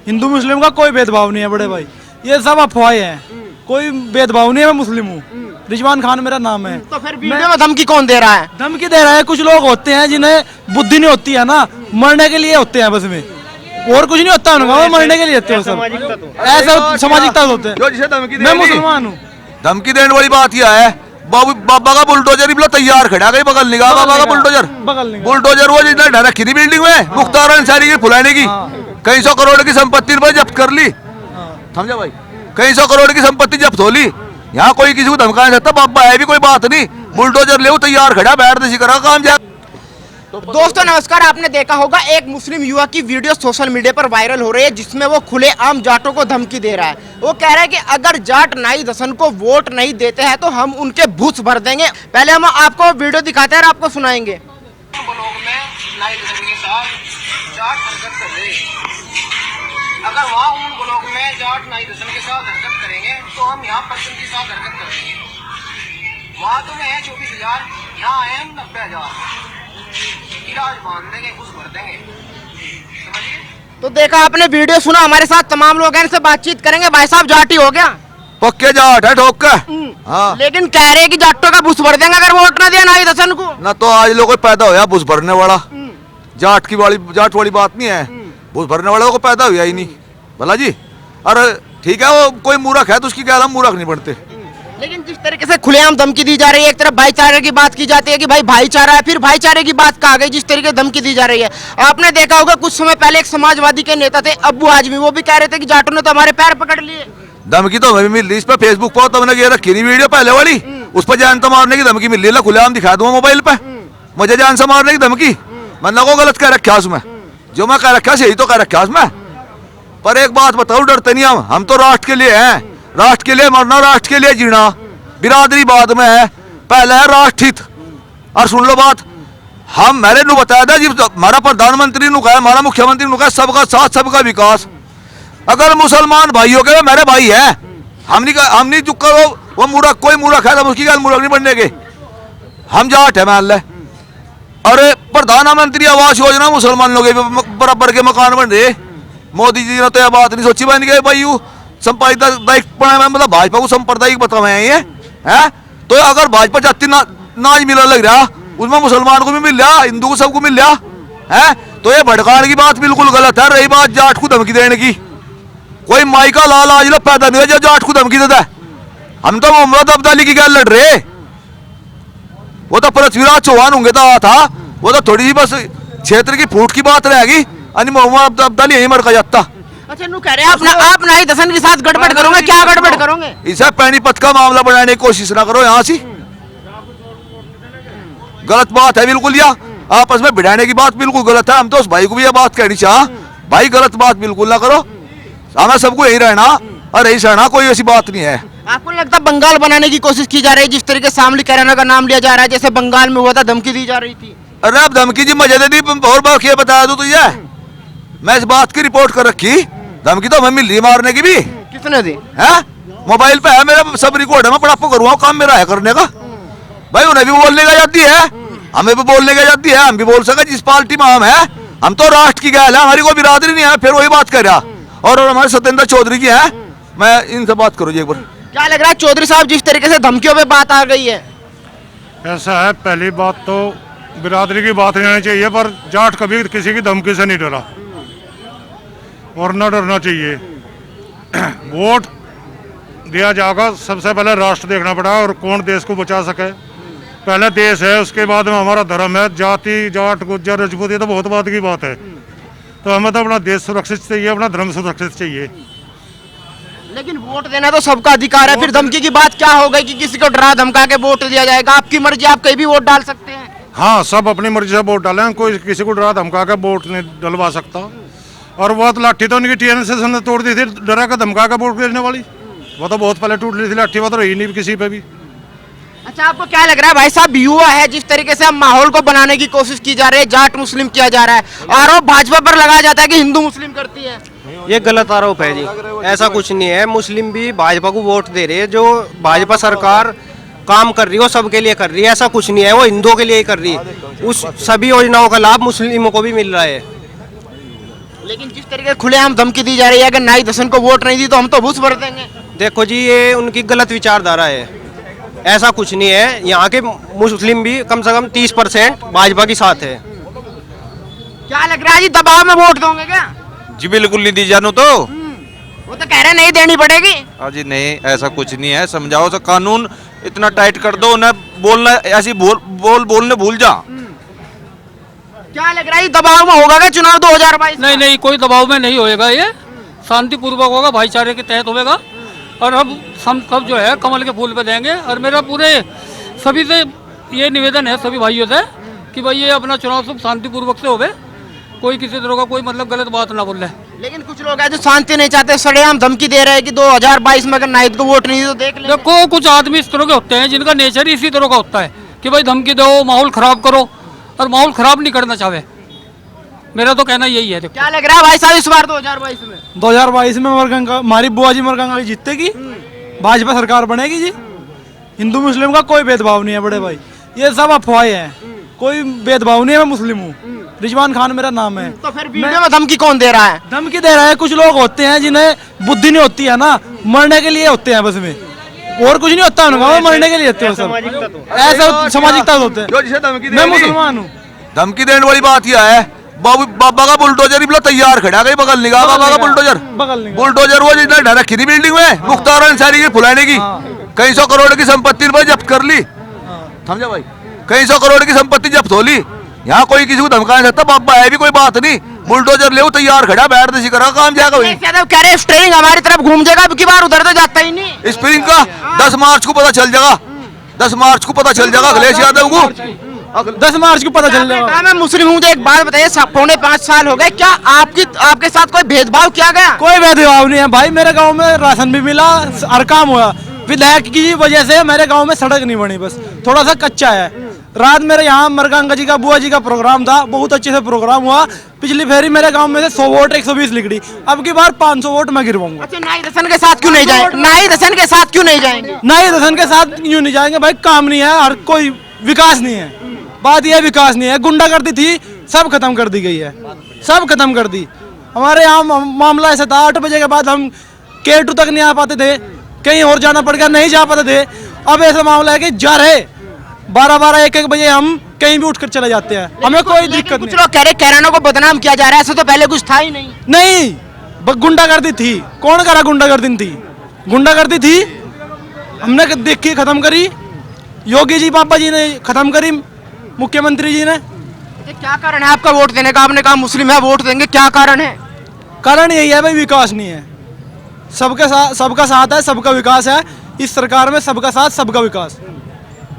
हिंदू मुस्लिम का कोई भेदभाव नहीं है बड़े भाई, ये सब अफवाहें हैं, कोई भेदभाव नहीं है। मैं मुस्लिम हूँ, रिजवान खान मेरा नाम है। तो फिर वीडियो में धमकी कौन दे रहा है? धमकी दे रहा है, कुछ लोग होते हैं जिन्हें बुद्धि नहीं होती है ना, मरने के लिए होते हैं बस में, और कुछ नहीं होता उनका, वो मरने के लिए होते हैं सब, ऐसा सामाजिकता होते हैं। मैं मुसलमान हूँ। धमकी देने वाली बात यह है, बाबा का बुलडोजर ही तैयार खड़ा गई बगल निगाह, बाबा का बुलडोजर वो जितना ढा रखी थी बिल्डिंग में मुख्तार अंसारी की फुलाने की, कई 100 करोड़ की संपत्ति जब्त कर ली, समझा भाई, कई 100 करोड़ की संपत्ति जब्त हो ली। यहाँ कोई किसी को धमका नहीं सकता, बाबा है भी कोई बात नहीं, बुलडोजर ले तैयार खड़ा, बैठ दे करा काम जा। दोस्तों नमस्कार, आपने देखा होगा एक मुस्लिम युवक की वीडियो सोशल मीडिया पर वायरल हो रही है, जिसमें वो खुलेआम जाटों को धमकी दे रहा है। वो कह रहा है कि अगर जाट नाई दसन को वोट नहीं देते हैं तो हम उनके भूस भर देंगे। पहले हम आपको वीडियो दिखाते हैं और आपको सुनाएंगे। अगर वहाँ उन ब्लॉक में जाट नाई दसन के साथ हरकत करेंगे तो हम यहाँ पर्सन के साथ हरकत करेंगे। वहाँ तो है 24,000, यहाँ आए हम 90,000, इलाज बांध देंगे, घुस भर देंगे, समझिए। तो देखा आपने, वीडियो सुना, हमारे साथ तमाम लोग हैं, इनसे बातचीत करेंगे। भाई साहब जाटी हो गया? पक्के जाट है, ठोक के। हाँ। लेकिन कह रहे हैं कि जाटों का भूस भर देंगे अगर वोट ना दिया नाई दसन को। ना तो आज लोग पैदा होया भूस भरने वाला, जाट वाली बात नहीं है, भूस भरने वाले को पैदा हुआ ही नहीं भला जी। अरे ठीक है, वो कोई मूर्ख है तो उसकी क्या, हम मूर्ख नहीं बनते। लेकिन जिस तरीके से खुलेआम धमकी दी जा रही है, एक तरफ भाईचारे की बात की जाती है कि भाई भाईचारा है, फिर भाईचारे की बात कहा गई, जिस तरीके से धमकी दी जा रही है। आपने देखा होगा कुछ समय पहले एक समाजवादी के नेता थे अब्बू आजमी, वो भी कह रहे थे कि जाटों ने तो हमारे पैर पकड़ लिए। धमकी तो हमें मिल रही, इस पे फेसबुक पर तुमने ये रखी नहीं वीडियो पहले वाली, उस पर जान तो मारने की धमकी मिल रही है, खुलेआम दिखा दूंगा मोबाइल पे, मुझे जान से मारने की धमकी। मैंने को गलत कह रखा उसमें, जो मैं कह रखा यही तो कह रखा उसमें। पर एक बात बताओ, डरते नहीं हम तो राष्ट्र के लिए हैं, राष्ट्र के लिए मरना, राष्ट्र के लिए जीना। बिरादरी बाद में है, पहले है राष्ट्र हित। और सुन लो बात, हम मैंने नु बताया था जी, हमारा प्रधानमंत्री नु कहा, हमारा मुख्यमंत्री नु कहा, सबका साथ सबका विकास। अगर मुसलमान भाइयों के मेरे भाई है, हम नहीं चुप करो, वो मूर्ख कोई मूर्ख है तो उसकी क्या मूर्ख नहीं बनने के, हम जाट है मान ले। अरे प्रधानमंत्री आवास योजना मुसलमानों के बराबर के मकान बन रहे, मोदी जी ने तो यह बात नहीं सोची बन गए भाई, संप्रदायिक मतलब भाजपा को सांप्रदायिक बतावे हैं है? तो अगर भाजपा जाति नाज मिला लग रहा, उसमें मुसलमान को भी मिल रहा, हिंदू को सबको मिल रहा है, तो ये भड़काने की बात बिल्कुल गलत है। रही बात जाट को धमकी देने की, कोई माई का लाल आज लोग पैदा नहीं है जो जाट को धमकी देता है। हम तो मोहम्मद अब्दाली की क्या लड़ रहे, वो तो पृथ्वीराज चौहान होंगे था, वो तो थोड़ी सी बस क्षेत्र की फूट की बात रहेगी, मोहम्मद अब्दाली यही मर का जाता। अच्छा नु कह रहे हैं आप नाई दसन के साथ गड़बड़ करोगे, क्या गड़बड़ करोगे? इसे पानीपत का मामला बनाने की कोशिश ना करो, यहाँ से गलत बात है बिल्कुल, या आपस में भिड़ाने की बात बिल्कुल गलत है। हम तो उस भाई को भी ये बात कहनी चाह, भाई गलत बात बिल्कुल ना करो, हमें सबको यही रहना और यही सहना, कोई ऐसी बात नहीं है। आपको लगता है बंगाल बनाने की कोशिश की जा रही है, जिस तरीके से शामली कैराना का नाम लिया जा रहा है, जैसे बंगाल में हुआ था, धमकी दी जा रही थी? अरे अब धमकी जी मजे दे दी, और बात ये बता दो तुझे, मैं इस बात की रिपोर्ट कर रखी, धमकी तो हमें मिल रही मारने की भी। किसने दी है? मोबाइल पे है मेरा सब रिकॉर्ड है, मैं बड़ा करूँगा, काम मेरा है करने का भाई। उन्हें भी बोलने का जाती है, हमें भी बोलने का जाती है, हम भी बोल सके जिस पार्टी में हम है, हम तो राष्ट्र की गैल है, हमारी कोई बिरादरी नहीं है। फिर वही बात कर रहा, और हमारे सत्येंद्र चौधरी की है, मैं इनसे बात करूँ एक बार। क्या लग रहा है चौधरी साहब, जिस तरीके से धमकियों पे बात आ गई है? ऐसा है, पहली बात तो बिरादरी की बात नहीं आनी चाहिए, पर जाट कभी किसी की धमकी से नहीं डरा और न डरना चाहिए। वोट दिया जाएगा, सबसे पहले राष्ट्र देखना पड़ा और कौन देश को बचा सके, पहले देश है, उसके बाद में हमारा धर्म है। जाति जाट गुज्जर राजपूत ये तो बहुत बात की बात है, तो हमें तो अपना देश सुरक्षित चाहिए, अपना धर्म सुरक्षित चाहिए। लेकिन वोट देना तो सबका अधिकार है, फिर धमकी की बात क्या हो गई कि किसी को डरा धमका के वोट दिया जाएगा? आपकी मर्जी, आप कहीं भी वोट डाल सकते हैं। हाँ, सब अपनी मर्जी से वोट डालें, कोई किसी को डरा धमका के वोट नहीं डलवा सकता। और वो तो लाठी तो उनकी टीएनएस ने तोड़ दी थी, डरा का धमका का वोट देने वाली, वो तो बहुत पहले टूट ली थी लाठी, वो तो रही नहीं किसी पे भी। अच्छा, आपको क्या लग रहा है भाई साहब, युवा है, जिस तरीके से हम माहौल को बनाने की कोशिश की जा रही है, जाट मुस्लिम किया जा रहा है, आरोप भाजपा पर लगाया जाता है कि हिंदू मुस्लिम करती है, ये गलत आरोप है जी। ऐसा कुछ नहीं है, मुस्लिम भी भाजपा को वोट दे रहे हैं, जो भाजपा सरकार काम कर रही है वो सबके लिए कर रही है, ऐसा कुछ नहीं है वो हिंदुओं के लिए ही कर रही है। उस सभी योजनाओं का लाभ मुस्लिमों को भी मिल रहा है। लेकिन जिस तरीके से खुलेआम धमकी दी जा रही है, अगर नाहिद हसन को वोट नहीं दी तो हम तो घूस भर देंगे। देखो जी, ये उनकी गलत विचारधारा है, ऐसा कुछ नहीं है। यहाँ के मुस्लिम भी कम से कम 30% भाजपा के साथ है। क्या लग रहा है जी, दबाव में वोट दोगे क्या? जी बिल्कुल नहीं दी जानू तो। वो तो कह रहे नहीं देनी पड़ेगी। हाँ जी नहीं, ऐसा कुछ नहीं है। समझाओ तो कानून इतना टाइट कर दो, उन्हें बोलना ऐसी बोलने भूल जा। क्या लग रहा है, दबाव में होगा क्या चुनाव 2022? नहीं नहीं, कोई दबाव में नहीं होएगा, ये शांतिपूर्वक होगा, भाईचारे के तहत होगा। और अब हम सब जो है कमल के फूल पे देंगे। और मेरा पूरे सभी से ये निवेदन है, सभी भाइयों से, कि भाई ये अपना चुनाव सब शांतिपूर्वक से होवे, कोई किसी तरह का कोई मतलब गलत बात ना बोले। लेकिन कुछ लोग हैं जो शांति नहीं चाहते, सरेआम धमकी दे रहे हैं कि 2022 में अगर नाहिद को वोट नहीं दी तो देख लेंगे। देखो, कुछ आदमी इस तरह के होते हैं जिनका नेचर ही इसी तरह का होता है कि भाई धमकी दो, माहौल खराब करो, और माहौल खराब नहीं करना चाहे। मेरा तो कहना यही है। देखो, क्या लग रहा है भाई साहब इस बार 2022 में? 2022 में मरगंगा, हमारी बुआ जी मरगंगा जीतेगी, भाजपा सरकार बनेगी जी। हिंदू मुस्लिम का कोई भेदभाव नहीं है बड़े भाई, ये सब अफवाहें हैं, कोई भेदभाव नहीं है। मैं मुस्लिम हूँ, रिजवान खान मेरा नाम है। तो फिर वीडियो में धमकी कौन दे रहा है? धमकी दे रहा है कुछ लोग होते हैं जिन्हें बुद्धि नहीं होती है ना, मरने के लिए होते हैं बस में, और कुछ नहीं होता उनका, वो मरने के लिए होते हैं सब। ऐसा सामाजिकता होते हैं। जो जिसे धमकी मैं मुसलमान हूँ। धमकी देने वाली बात यह है, बाबा का बुलडोजर ही तैयार खड़ा गई बगल निगाह, बाबा का बुलडोजर, बुलडोजर वो जितना ढा रखी थी बिल्डिंग में मुख्तार अंसारी की फुलाने की, कई 100 करोड़ की संपत्ति पर जब्त कर ली। समझा भाई, कई 100 करोड़ की संपत्ति जब्त हो ली। यहाँ कोई किसी को धमका नहीं सकता, बाबा है भी कोई बात नहीं, बुलडोजर ले तैयार खड़ा, बैठ दे करा काम जाएगा भाई। कह रहे स्टीयरिंग हमारी तरफ घूम जाएगा, अब की बार उधर तो जाता ही नहीं। स्प्रिंग का 10 मार्च को पता चल जाएगा, 10 मार्च को पता चल जाएगा अखिलेश यादव को, 10 मार्च को पता चल जाएगा। मैं मुस्लिम हूँ, एक बात बताइए, 5.5 साल हो गए, क्या आपके साथ कोई भेदभाव किया गया? कोई भेदभाव नहीं है भाई, मेरे गांव में राशन भी मिला, हर काम हुआ। विधायक की वजह से मेरे गांव में सड़क नहीं बनी, बस थोड़ा सा कच्चा है। रात मेरे यहाँ मरगंगा जी का बुआ जी का प्रोग्राम था, बहुत अच्छे से प्रोग्राम हुआ। पिछली फेरी मेरे गांव में से 100 वोट 120 लिख दी, अब की बार 500 वोट मैं गिरवाऊंगा। अच्छा, नाहिद हसन के साथ क्यों नहीं जाएंगे? नाहिद हसन के साथ क्यों नहीं जाएंगे? नाहिद हसन के साथ क्यों नहीं जाएंगे भाई? काम नहीं है और कोई विकास नहीं है। बात यह विकास नहीं है, गुंडागर्दी थी, सब खत्म कर दी गई है, सब खत्म कर दी। हमारे यहाँ मामला ऐसा था, 8 बजे के बाद हम K2 तक नहीं आ पाते थे, कहीं और जाना पड़ गया, नहीं जा पाते थे। अब ऐसा मामला है कि जा रहे 12-12 1-1 बजे हम कहीं भी उठकर चले जाते हैं, हमें कोई दिक्कत कुछ नहीं। लोग कह रहे कैरानों को बदनाम किया जा रहा है, ऐसा तो पहले कुछ था ही नहीं। नहीं, गुंडागर्दी थी, कौन करा गुंडागर्दी थी? गुंडागर्दी थी, हमने देख के खत्म करी, योगी जी पापा जी ने खत्म करी, मुख्यमंत्री जी ने। क्या कारण है आपका वोट देने का? आपने कहा मुस्लिम है वोट देंगे, क्या कारण है? कारण यही है भाई, विकास नहीं है। सबका साथ है, सबका विकास है इस सरकार में, सबका साथ सबका विकास।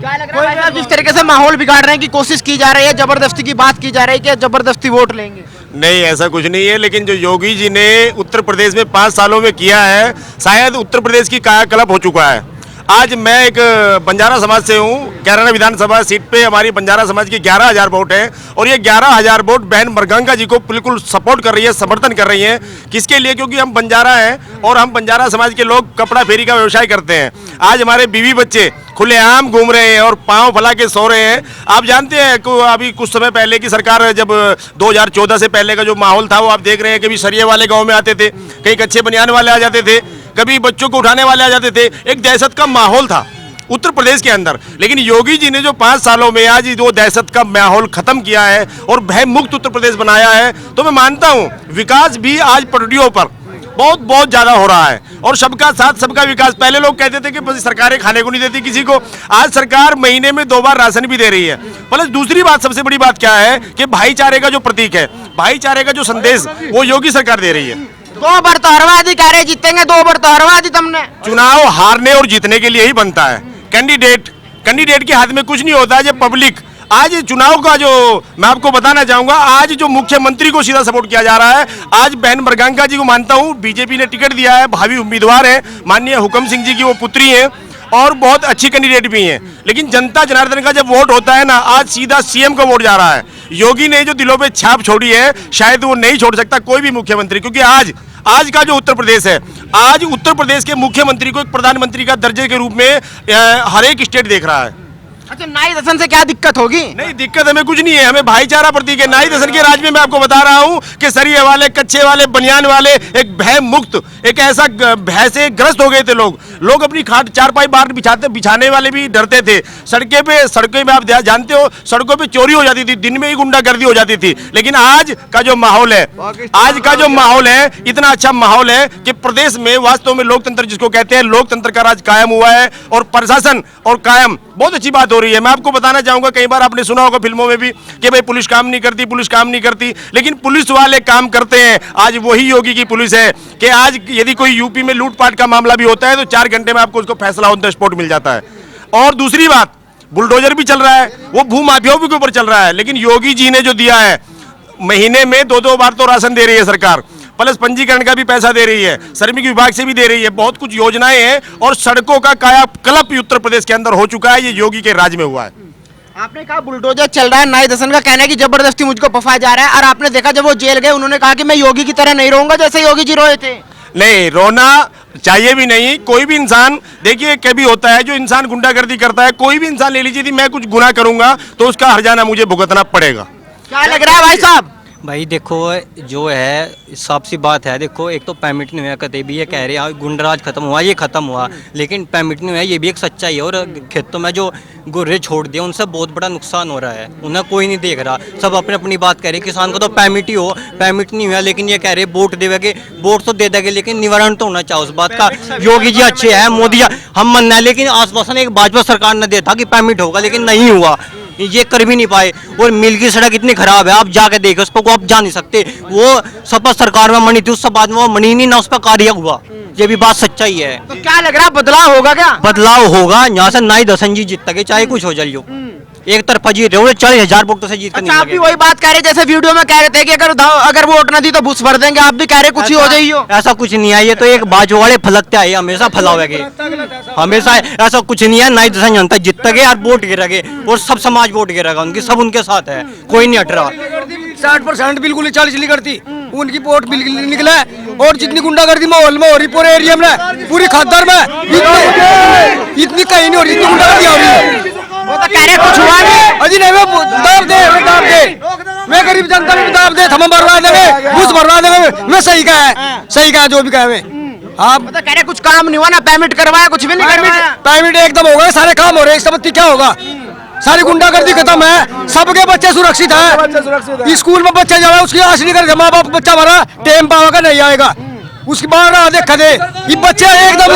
क्या लग रहा है भाई साहब, जिस तरीके से माहौल बिगाड़ने की कोशिश की जा रही है, जबरदस्ती की बात की जा रही है कि जबरदस्ती वोट लेंगे? नहीं, ऐसा कुछ नहीं है, लेकिन जो योगी जी ने उत्तर प्रदेश में 5 सालों में किया है, शायद उत्तर प्रदेश की कायाकल्प हो चुका है। आज मैं एक बंजारा समाज से हूँ, कैराना विधानसभा सीट पे हमारी बंजारा समाज की 11,000 वोट है, और ये 11,000 वोट बहन मरगंगा जी को बिल्कुल सपोर्ट कर रही है, समर्थन कर रही है। किसके लिए? क्योंकि हम बंजारा हैं और हम बंजारा समाज के लोग कपड़ा फेरी का व्यवसाय करते हैं। आज हमारे बीवी बच्चे खुलेआम घूम रहे हैं और पाँव फैला के सो रहे हैं। आप जानते हैं अभी कुछ समय पहले की सरकार, जब 2014 से पहले का जो माहौल था वो आप देख रहे हैं, कभी सरिये वाले गाँव में आते थे, कहीं कच्चे बनियान वाले आ जाते थे, कभी बच्चों को उठाने वाले आ जाते थे, एक दहशत का माहौल था उत्तर प्रदेश के अंदर। लेकिन योगी जी ने जो 5 सालों में आज वो दहशत का माहौल खत्म किया है और भय मुक्त उत्तर प्रदेश बनाया है, तो मैं मानता हूं विकास भी आज पटरियों पर बहुत ज्यादा हो रहा है, और सबका साथ सबका विकास। पहले लोग कहते थे कि बस सरकारें खाने को नहीं देती किसी को, आज सरकार महीने में 2 बार राशन भी दे रही है। प्लस दूसरी बात, सबसे बड़ी बात क्या है कि भाईचारे का जो प्रतीक है, भाईचारे का जो संदेश, वो योगी सरकार दे रही है। 2 बार तो हरवादी कह रहे जीतेंगे, 2 बार तो हरवादी तुमने। चुनाव हारने और जीतने के लिए ही बनता है। कैंडिडेट के हाथ में कुछ नहीं होता है। जब पब्लिक आज चुनाव का, जो मैं आपको बताना चाहूंगा, आज जो मुख्यमंत्री को सीधा सपोर्ट किया जा रहा है, आज बहन मरगंगा जी को मानता हूं बीजेपी ने टिकट दिया है, भावी उम्मीदवार है, माननीय हुकम सिंह जी की वो पुत्री है और बहुत अच्छी कैंडिडेट भी हैं। लेकिन जनता जनार्दन का जब वोट होता है ना, आज सीधा सीएम का वोट जा रहा है। योगी ने जो दिलों पे छाप छोड़ी है, शायद वो नहीं छोड़ सकता कोई भी मुख्यमंत्री, क्योंकि आज का जो उत्तर प्रदेश है, आज उत्तर प्रदेश के मुख्यमंत्री को एक प्रधानमंत्री का दर्जे के रूप में हर एक स्टेट देख रहा है। अच्छा, नाई दर्शन से क्या दिक्कत होगी? नहीं, दिक्कत हमें कुछ नहीं है, हमें भाईचारा प्रतीक है। नाई दर्शन के राज में मैं आपको बता रहा हूँ कि सरिये वाले, कच्चे वाले, बनियान वाले एक भय मुक्त, एक ऐसा भय से ग्रस्त हो गए थे लोग अपनी खाट चारपाई बाहर बिछाने वाले भी डरते थे। सड़कें में आप जानते हो, सड़कों पे चोरी हो जाती थी, दिन में ही गुंडागर्दी हो जाती थी। लेकिन आज का जो माहौल है, इतना अच्छा माहौल है कि प्रदेश में वास्तव में लोकतंत्र जिसको कहते हैं, लोकतंत्र का राज कायम हुआ है और प्रशासन और कायम, बहुत अच्छी बात हो रही है। मैं आपको बताना चाहूंगा, कई बार आपने सुना होगा फिल्मों में भी कि भाई पुलिस काम नहीं करती, लेकिन पुलिस वाले काम करते हैं। आज वही योगी की पुलिस है कि आज यदि कोई यूपी में लूटपाट का मामला भी होता है तो 4 घंटे में आपको उसको फैसला ऑन द स्पॉट मिल जाता है। और दूसरी बात, बुलडोजर भी चल रहा है, वो भू माफियाओं के ऊपर चल रहा है, लेकिन योगी जी ने जो दिया है, महीने में 2-2 बार तो राशन दे रही है सरकार, प्लस पंजीकरण का भी पैसा दे रही है, श्रमिक विभाग से भी दे रही है, बहुत कुछ योजनाएं हैं और सड़कों का कायाकल्प उत्तर प्रदेश के अंदर हो चुका है। ये योगी के राज में हुआ है। आपने कहा बुलडोजर चल रहा है, नाई दर्शन का कहना है कि जबरदस्ती मुझको फंसाया जा रहा है, और आपने देखा जब वो जेल गए उन्होंने कहा कि मैं योगी की तरह नहीं रहूंगा जैसे योगी जी रोए थे। नहीं, रोना चाहिए भी नहीं। कोई भी इंसान, देखिए कभी होता है जो इंसान गुंडागर्दी करता है, कोई भी इंसान ले लीजिए, मैं कुछ गुनाह करूंगा तो उसका हर्जाना मुझे भुगतना पड़ेगा। क्या लग रहा है भाई साहब? भाई देखो, जो है साफ सी बात है, देखो एक तो पेमेंट नहीं हुआ, कहते भी ये कह रहे हैं गुंडराज खत्म हुआ, ये खत्म हुआ, लेकिन पेमेंट नहीं हुआ, ये भी एक सच्चाई है। और खेतों में जो गुर्रे छोड़ दिए उनसे बहुत बड़ा नुकसान हो रहा है, उन्हें कोई नहीं देख रहा, सब अपनी अपनी बात कह रहे। किसान को तो पेमेंट ही हो, पेमेंट नहीं हुआ, लेकिन ये कह रहे वोट देवे, वोट तो दे देंगे, लेकिन निवारण तो होना चाहिए उस बात का। योगी जी अच्छे हैं, मोदी हम मानना है, लेकिन आश्वासन एक भाजपा सरकार ने दिया था कि पेमेंट होगा, लेकिन नहीं हुआ, ये कर भी नहीं पाए। और मिल की सड़क इतनी खराब है, आप जाके देखो उस पर, आप जा नहीं सकते। वो सपा सरकार में मनी थी, उस बाद में वो मनी नहीं ना उस पर कार्य हुआ, ये भी बात सच्चाई है। तो क्या लग रहा है, बदलाव होगा क्या? बदलाव होगा, यहाँ से नाई दर्शन जी जीत तक चाहे कुछ हो जाइयो, एक तरफा जीत रहे हो, 40,000 वोटों से जीत कर अच्छा, आप भी वही बात कह रहे जैसे वीडियो में कह रहे थे कि अगर वोट न दी तो बुस भर देंगे, आप भी कह रहे कुछ ही हो जाइयो। ऐसा कुछ नहीं है, ये तो एक बाजू वाले फलकते आए, हमेशा फैलावेंगे, हमेशा ऐसा कुछ नहीं है। नाई दर्शन जनता जीत तक और वोट गिरेगे, और सब समाज वोट गिरेगा उनकी, सब उनके साथ है, कोई नहीं हट रहा। 60% बिल्कुल 40 नहीं करती, उनकी वोट बिल्कुल नहीं निकला है। और जितनी गुंडागर्दी माहौल में हो रही पूरे एरिया में, पूरी खादर में इतनी कहीं नहीं हो रही, इतनी गुंडागर्दी हो रही है। वो तो कह रहे कुछ हुआ नहीं। अजी नहीं, दाब दे, मैं गरीब जनता में दाब दे, हम भरवा देंगे, घूस भरवा देंगे, मैं सही कहा जो भी कहे। आप वो तो कह रहे कुछ काम नहीं हुआ ना, पेमेंट करवाया, कुछ भी नहीं करवाया। पेमेंट एकदम हो गया, सारे काम हो रहे हैं, इससे क्या होगा? सारी गुंडागर्दी खत्म है, सबके बच्चे सुरक्षित है, स्कूल में बच्चे जा रहा है, उसकी आश नहीं करते माँ बाप, बच्चा भरा टेम पाएगा नहीं आएगा, उसकी बाहर देखा दे, ये बच्चे एकदम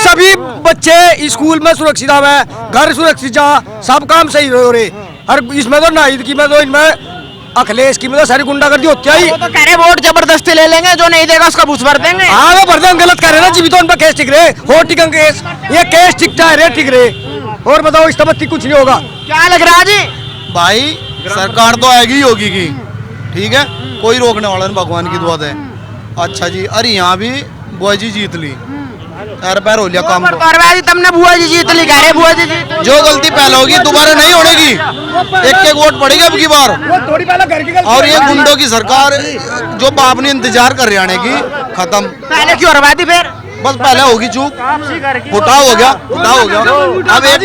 सभी बच्चे स्कूल में सुरक्षित है, घर सुरक्षित जा, सब काम सही हो रहे। और इसमें तो नाहिद की में तो इनमें अखिलेश की में तो सारी गुंडागर्दी होती है। वो तो कह रहे वोट जबरदस्ती ले लेंगे, जो नहीं देगा उसका भूस भर देंगे। हाँ, वो भर देंगे, गलत कर रहे ना जी, तो उन पर केस टिक रहे, हो टिकन केस, ये केस टिकता है, टिक रहे। और बताओ, इस तबत्ती कुछ नहीं होगा। क्या लग रहा है जी? भाई सरकार तो आएगी योगी की, ठीक है, कोई रोकने वाला नहीं, भगवान की दुआ है। अच्छा जी, अरे यहाँ भी बुआ जी जीत ली, पैर हो लिया काम को। तुमने बुआ जी जीत ली, कह रहे बुआ जी जीत ली। जो गलती पहले होगी दोबारा नहीं होगी, एक वोट पड़ेगी अब की बार। और ये गुंडों की सरकार जो बाप ने इंतजार कर रही आने की, खत्म। पहले क्यों हरवा दी फिर? बस पहले होगी चूक, फुटाव हो गया। अब एक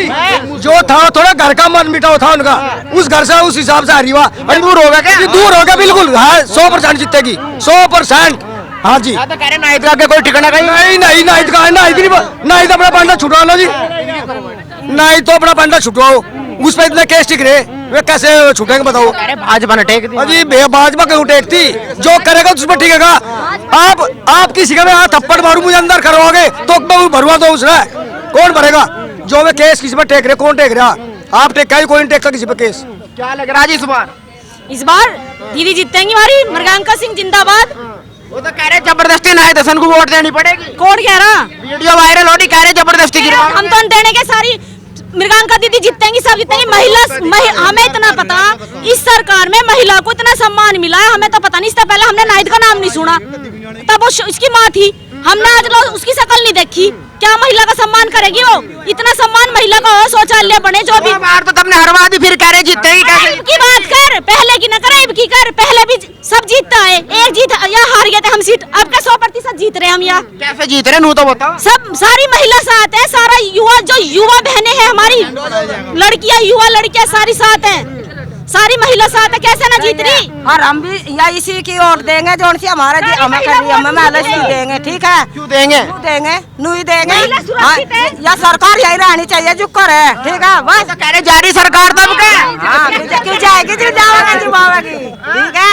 जो था थोड़ा घर का मन मिटाओ था उनका, उस घर से उस हिसाब से हारी हुआ, दूर होगा क्या? दूर होगा बिल्कुल, हाँ 100% जीतेगी, 100%। हाँ जी, तो कह रहे नाहिद का कोई ठिकाना कहीं नहीं, नाहिद अपना पांडा छुटवा लो जी, नाहिद तो अपना पांडा छुटवाओ, उस पर इतने केस टिक रहे, वे कैसे छूटेंगे बताओ? भाजपा ने टेक दी। अजी भाजपा क्यों टेकती, जो करेगा उस पर टिकेगा। आप किसी का हाथ थप्पड़ मारू मुझे अंदर करवाओगे तो भरवा दो उसने, कौन भरेगा? जो वे केस किसी पर टेक रहे, कौन टेक रहा? आप टेका ही, कोई नहीं टेकता किसी पर केस। क्या लग रहा है जी इस बार? इस बार दीदी जीतेंगी हमारी, मृगांका सिंह जिंदाबाद। वो तो कह रहे जबरदस्ती नाहिद हसन को वोट देनी पड़ेगी। कौन कह रहा? वीडियो वायरल हो रही, कह रहे जबरदस्ती गिरवा। हम तो देने के सारी मृगांका दीदी जीतेंगी, सब जीतेंगी। हमें इतना पता, इस सरकार में महिला को इतना सम्मान मिला है, हमें तो पता नहीं। इससे पहले हमने नाहिद का नाम नहीं सुना, तब वो इसकी माँ थी, हमने आज लोग उसकी शक्ल नहीं देखी। क्या महिला का सम्मान करेगी वो? इतना सम्मान महिला का हो, शौचालय बने, जो भी बार तो तुमने हरवा दी, फिर कह रहे जीतेगी कैसे? अब की बात कर, पहले की न कर, अब की कर। पहले भी सब जीतता है, एक जीत या हार गए थे हम सीट, अब का 100% जीत रहे हम। यहाँ कैसे जीत रहे नू तो बताओ। सब सारी महिला साथ है, सारा युवा, जो युवा बहनें हैं हमारी, लड़कियां, युवा लड़कियां सारी साथ हैं, सारी महिला साथ है, कैसे ना जीत रही। और हम भी या इसी की ओर देंगे जो सी हमारा हमें कर रही है, हमें अलग ही देंगे। ठीक है, क्यों देंगे? क्यों देंगे, नू ही देंगे। महिला सुरक्षित है। या सरकार यही रहनी चाहिए जो करे। ठीक है, बस तो कह रहे जा रही सरकार तब के। हाँ, क्यों जाएगी जो जाओगे जुबावेगी। ठीक है,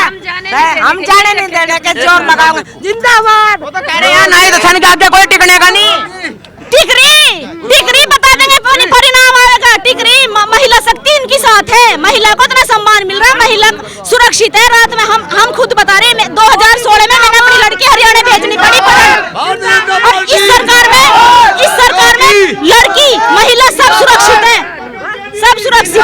हम जाने नहीं देने के, जोर लगाओगे जिंदाबाद। वो तो कह रहे हैं नाई दसन के आगे कोई टिकने का नहीं। टिकरी बता देंगे, परिणाम आएगा। टिकरी महिला शक्ति इनकी साथ है, महिला को इतना सम्मान मिल रहा है, महिला सुरक्षित है। रात में हम खुद बता रहे हैं, 2016 में मैंने अपनी लड़की हरियाणा भेजनी पड़ी, और इस सरकार में लड़की महिला सब सुरक्षित है, सब सुरक्षित।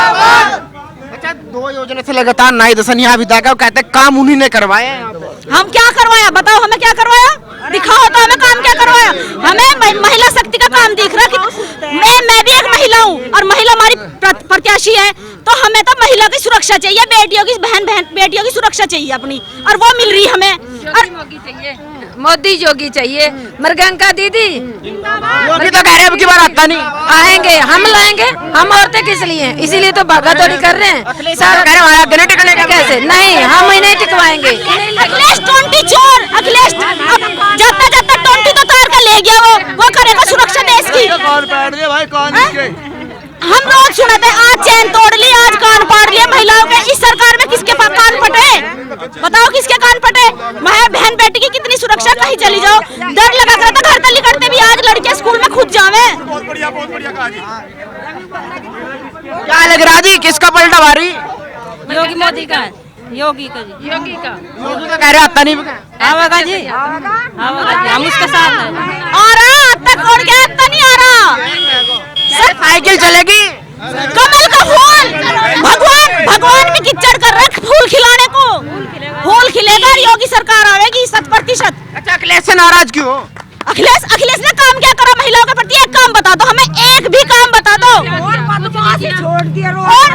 अच्छा, 2 योजना से लगातार नाई दसन यहाँ बिता के कहते हैं काम उन्हीं ने करवाए हैं। हम क्या करवाया, बताओ हमें क्या करवाया, दिखाओ तो हमें काम क्या करवाया। हमें महिला शक्ति का काम दिख रहा कि मैं भी एक महिला हूँ और महिला हमारी प्रत्याशी है, तो हमें तो महिला की सुरक्षा चाहिए, बेटियों की बेटियों की सुरक्षा चाहिए अपनी, और वो मिल रही हमें। और मोदी योगी चाहिए, मृगंका दीदी योगी तो कह रहे अब की बार आता नहीं आएंगे, हम लाएंगे। हम औरतें किस लिए, इसीलिए तो भागादौड़ी कर रहे हैं। सर कह रहे हैं गले टिकने का कैसे नहीं, हम ही नहीं टिकवाएंगे। अखिलेश टोंटी चोर, अखिलेश जाता जाता टोंटी तो तार कर ले गया, वो करेगा सुरक्षा देश की। हम रोज सुनते हैं, आज चैन तोड़ ली, आज कान पाड़ लिया महिलाओं के। इस सरकार में किसके कान फटे, बताओ किसके कान फटे? बहन बेटी की कितनी सुरक्षा, कहीं चली जाओ डर लगा कर घर तली करते भी, आज लड़कियां स्कूल में खुद जावे। क्या लग रहा जी, किसका पलटा भारी? योगी मोदी का, योगी का जी, योगी का। योगी तो कह रहे आता नहीं आवेगा जी, आवेगा जी, हम उसके साथ हैं। आ रहा तक और क्या, आता नहीं आ रहा। साइकिल चलेगी, कमल का फूल, भगवान भी किच्चड़ कर रहा है फूल खिलाने को, फूल खिलेगा, योगी सरकार आएगी 100%। अच्छा, अखिलेश से नाराज क्यों हो? अखिलेश ने काम क्या करा महिलाओं के प्रति? एक काम बता दो हमें, एक भी काम बता दो। छोड़ दिया और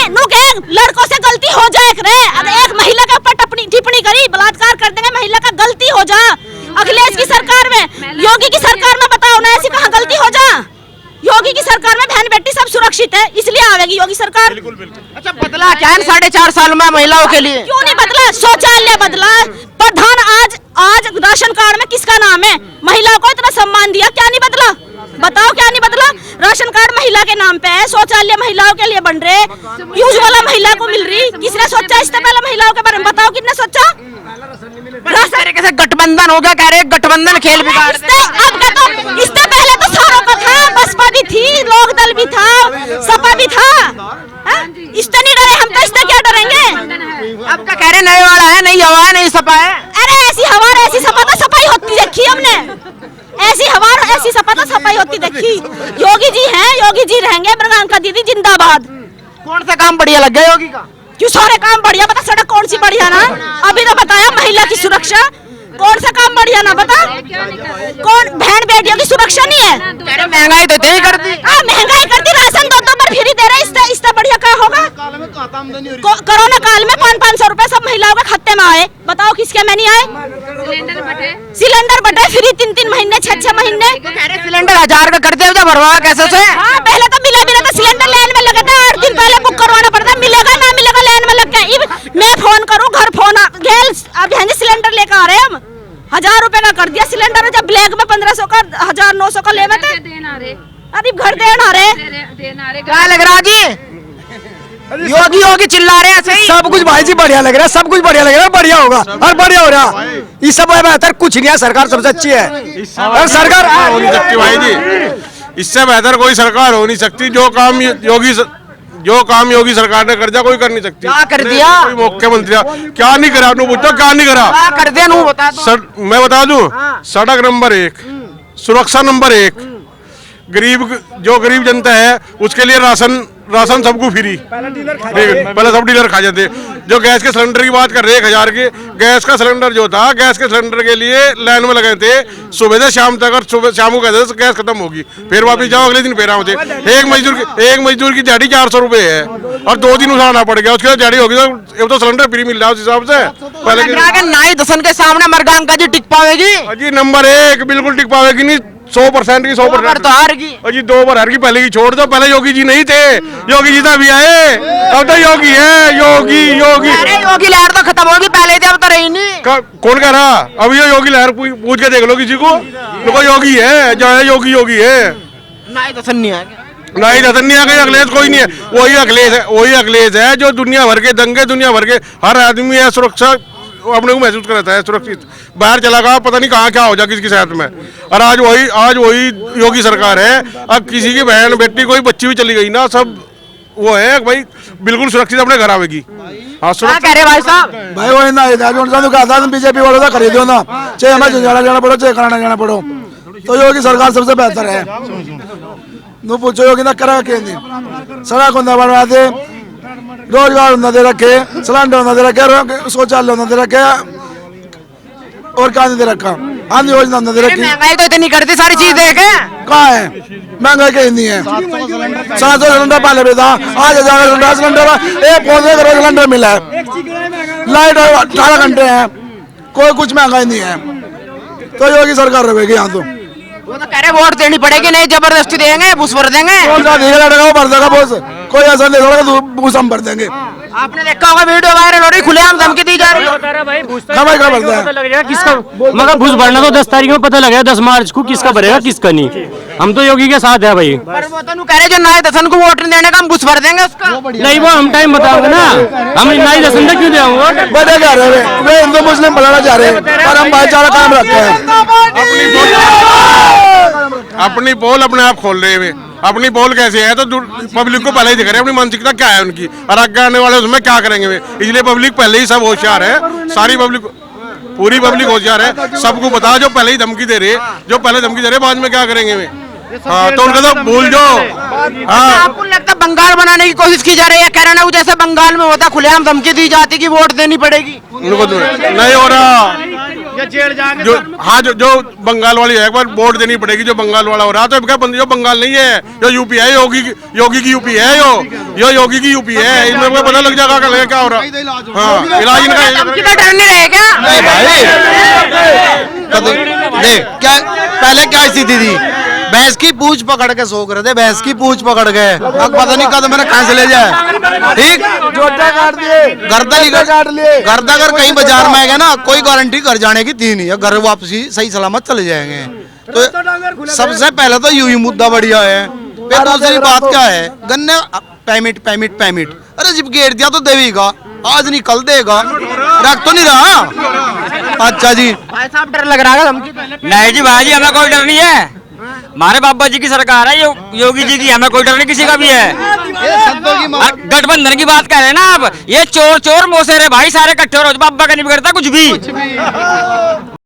नुक है, लड़कों से गलती हो जाए रे, अगर एक महिला के ऊपर टिप्पणी करी, बलात्कार कर देंगे, महिला का गलती हो जा। अखिलेश की सरकार में, योगी की सरकार में बताओ ना, ऐसी कहाँ गलती हो जा? योगी की सरकार में बहन बेटी सब सुरक्षित है, इसलिए आवेगी योगी सरकार। अच्छा, बदला क्या है 4.5 साल में महिलाओं के लिए? क्यों नहीं बदला? शौचालय बदला, प्रधान आज राशन कार्ड में किसका नाम है? महिलाओं को इतना सम्मान दिया, क्या नहीं बदला? बताओ क्या नहीं बदला? राशन कार्ड महिला के नाम पे है, शौचालय महिलाओं के लिए बन रहे, यूज वाला महिला को मिल रही। किसने सोचा इससे पहले महिलाओं के बारे में? बताओ किसने सोचा? इस तरीके से गठबंधन हो गया, कह रहे गठबंधन खेल बिगाड़ दे। अब क्या, तो इससे पहले तो सारों का था, बसपा भी थी, लोक दल भी था, सपा भी था। इससे नहीं डरे हम, तो इससे क्या डरेंगे? अब क्या कह रहे नए वाला है, नई हवा है, नई सपा है। अरे ऐसी हवा ऐसी सपा तो सफाई होती देखी हमने, ऐसी हवा ऐसी सपा तो सफाई होती देखी। योगी जी हैं, योगी जी रहेंगे, मृगांका दीदी जिंदाबाद। कौन सा काम बढ़िया लग गया योगी का? क्यों सारे काम बढ़िया, बता सड़क कौन सी बढ़िया ना? अभी तो बताया महिला की सुरक्षा, कौन सा काम बढ़िया ना बता? कौन बहन बेटियों की सुरक्षा नहीं है? महंगाई तो यही कर दी। महंगाई कर दी, राशन 2 बार फ्री दे रहे, इससे बढ़िया क्या होगा? कोरोना काल में 500 रुपए सब महिलाओं के खाते में आए, बताओ किसके में नहीं आए? सिलेंडर बटे फ्री 3 महीने, 6 महीने। सिलेंडर 1000 का कर दिया, भरवा कैसे से? हाँ, पहले तो मिला तो सिलेंडर लाइन में लगे थे, 8 दिन पहले बुक करवाना पड़ता, मिलेगा ना मिलेगा लाइन में लग के। मैं फोन करूँ घर, फोन अब सिलेंडर लेकर आ रहे हम, 1000 रुपए का कर दिया सिलेंडर, जब ब्लैक में 1500 का 1900 का ले थे। अरे घर देना रे, क्या लग रहा जी? योगी योगी चिल्ला रहे हैं सही। सब कुछ भाई जी बढ़िया लग रहा है, सब कुछ बढ़िया लग रहा है, बढ़िया होगा और बढ़िया हो रहा। इस सब बेहतर कुछ नहीं है, सरकार सबसे अच्छी है। और सरकार हो नहीं सकती भाई जी, इससे बेहतर कोई सरकार हो नहीं सकती। जो काम योगी सरकार ने कर दिया कोई कर नहीं सकती। क्या कर दिया? कोई मुख्यमंत्री क्या नहीं करा? नू पूछो क्या नहीं करा? क्या कर दिया नू बता दो। मैं बता दूं, सड़क नंबर 1, सुरक्षा नंबर 1, जो गरीब जनता है उसके लिए राशन राशन सबको फ्री, पहले सब डीलर खा जाते। जो गैस के सिलेंडर की बात कर रहे हैं 1000 के, गैस का सिलेंडर जो था, गैस के सिलेंडर के लिए लाइन में लगे थे सुबह से शाम तक, और सुबह शाम को कहते थे गैस खत्म होगी, फिर वापस जाओ अगले दिन फिर आओ थे। एक मजदूर की दिहाड़ी 400 रुपए है और 2 दिन उठाना पड़ गया, उसके बाद दिहाड़ी होगी तो सिलेंडर फ्री मिल रहा है उस हिसाब से। पहले नाई दसन के सामने मरगांका जी टिक पावेगी जी, नंबर 1 बिल्कुल टिक पावेगी नहीं, 100% की 100% तो हारगी। और जी 2 बार हारगी, पहले की छोड़ दो, पहले योगी जी नहीं थे, योगी जी तो अभी आए, अब तो योगी है, योगी अरे योगी लहर तो खत्म होगी, पहले थे अब तो रही नहीं। कौन कह रहा? अभी ये योगी लहर पूछ के देख लो किसी को, देखो योगी है, जो है योगी है। नाई दसन नहीं आएगा, नहीं दसन नहीं आ गई, अखिलेश कोई नहीं है, वही अखिलेश है जो दुनिया भर के दंगे, दुनिया भर के हर आदमी है सुरक्षा अपने को महसूस कराता है सुरक्षित, बाहर चला गया पता नहीं कहाँ क्या हो जाए किसके साथ में। और आज वही योगी सरकार है। अब किसी की बहन बेटी कोई बच्ची भी चली गई ना, सब वो है भाई बिल्कुल सुरक्षित अपने घर आवेगी। हाँ कह रहे भाई साहब, भाई वो ना बीजेपी वालों का खरीदो ना, चाहे हमें जाना पड़ो चाहे कराना जाना पड़ो, तो योगी सरकार सबसे बेहतर है। नो पूछो योगी ना करा के नहीं, सड़क बनवा दे, रोजगार दे रखे, सिलेंडर दे रखे, शौचालय दे रखे, और क्या नहीं दे रखा, आंधी योजना दे रखी। महंगाई तो इतनी करती सारी चीज देखे कहाँ है, महंगाई कहीं नहीं है। 700 सिलेंडर पहले भी था, आज 1000 सिलेंडर, एक पौधे का सिलेंडर मिला है, लाइट 18 घंटे है, कोई कुछ महंगाई नहीं है, तो योगी सरकार रहेगी यहाँ। तो वो तो कह रहे वोट देनी पड़ेगी, नहीं जबरदस्ती देंगे, भूस भर देंगे, भर देगा बोस, कोई ऐसा नहीं होगा भूस हम भर देंगे। आपने देखा होगा वीडियो वायरल हो रही, खुलेआम धमकी दी जा रही है। किसका मगर घुस भरना तो 10 तारीख में पता लगेगा, 10 मार्च को किसका भरेगा किसका नहीं। हम तो योगी के साथ है भाई। पर वो तो कह रहे जो नाई दसन को वोट नहीं देने का हम घुस भर देंगे उसका। नहीं वो हम टाइम बताओगे ना, हम नाई दसन तक क्यों देंगे वोट? बड़े जा रहे हैं वे हिंदू मुस्लिम बनाना चाह रहे हैं, पर हम भाईचारा काम रखते हैं। अपनी पोल अपने आप खोल रहे हैं। अपनी पोल कैसे है तो पब्लिक को पहले ही दिख रहे हैं अपनी मानसिकता क्या है उनकी, और आगे आने वाले उसमें क्या करेंगे वे। इसलिए पब्लिक पहले ही सब होशियार है, सारी पब्लिक पूरी पब्लिक होशियार है, सबको पता जो पहले ही धमकी दे रहे हैं, जो पहले धमकी दे रहे हैं बाद में क्या करेंगे वे। हाँ तो उनका तो भूल जाओ। हाँ आपको लगता है बंगाल बनाने की कोशिश की जा रही है, कह रहे ना जैसे बंगाल में होता खुलेआम धमकी दी जाती कि वोट देनी पड़ेगी, उनको तो नहीं हो रहा। जो हाँ जो बंगाल वाली है एक बार वोट देनी पड़ेगी, जो बंगाल वाला हो रहा तो जो बंगाल नहीं है, जो यूपी है, योगी की यूपी है, यो योगी की यूपी है, इनमें पता लग जाएगा क्या हो रहा। हाँ इलाज इनका डर नहीं रहेगा। क्या पहले क्या स्थिति थी, भैंस की पूंछ पकड़ के सोख रहे थे, भैंस की पूंछ पकड़ के, अब पता नहीं कद मेरे कहां से ले जाए। ठीक काट दिए, गर्दा अगर कहीं बाजार में आएगा ना, कोई गारंटी घर जाने की थी नहीं, घर वापसी सही सलामत चले जाएंगे। तो सबसे पहले तो यूं ही मुद्दा बढ़िया है। फिर दूसरी बात क्या है, गन्ने पेमिट, अरे जब गेट दिया तो देगा, आज नहीं कल देगा, रख तो नहीं रहा। अच्छा जी भाई साहब डर लग रहा है धमकी? नहीं जी भाई जी, हमें कोई डर नहीं है, हमारे बाबा जी की सरकार है, योगी जी की, हमें कोई डर नहीं किसी का भी है। गठबंधन की बात कर रहे हैं ना आप, ये चोर मोसेरे भाई सारे इकट्ठे हो रहे, बाबा का नहीं बिगड़ता कुछ भी।